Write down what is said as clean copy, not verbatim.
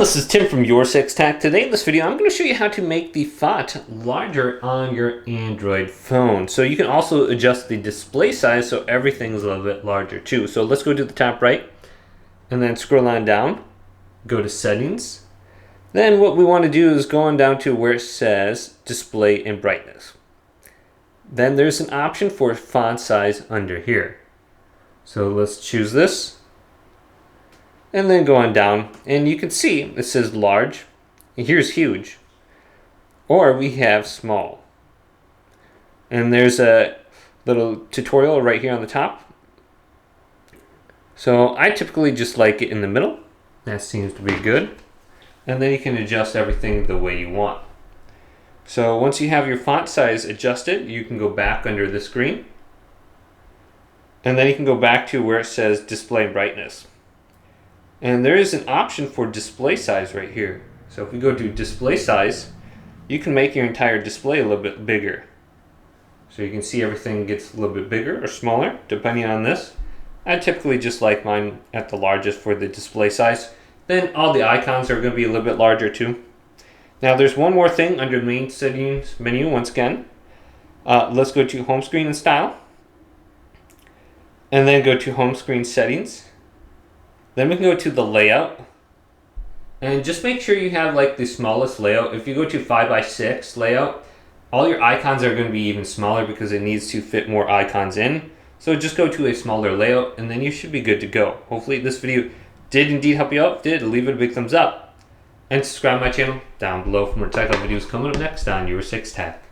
This is Tim from Your 6 Tech. Today in this video, I'm going to show you how to make the font larger on your Android phone. So you can also adjust the display size so everything's a little bit larger too. So let's go to the top right and then scroll on down, go to settings. Then what we want to do is go on down to where it says display and brightness. Then there's an option for font size under here. So let's choose this. And then go on down, and you can see it says large, and here's huge, or we have small. And there's a little tutorial right here on the top. So I typically just like it in the middle. That seems to be good. And then you can adjust everything the way you want. So once you have your font size adjusted, you can go back under the screen. And then you can go back to where it says display brightness. And there is an option for display size right here. So if we go to display size, you can make your entire display a little bit bigger. So you can see everything gets a little bit bigger or smaller depending on this. I typically just like mine at the largest for the display size. Then all the icons are going to be a little bit larger too. Now there's one more thing under the main settings menu once again. Let's go to home screen and style. And then go to home screen settings. Then we can go to the layout, and just make sure you have like the smallest layout. If you go to 5x6 layout, all your icons are going to be even smaller because it needs to fit more icons in. So just go to a smaller layout and then you should be good to go. Hopefully this video did indeed help you out. If it did, leave it a big thumbs up and subscribe to my channel down below for more technical videos coming up next on Your 6 Tech.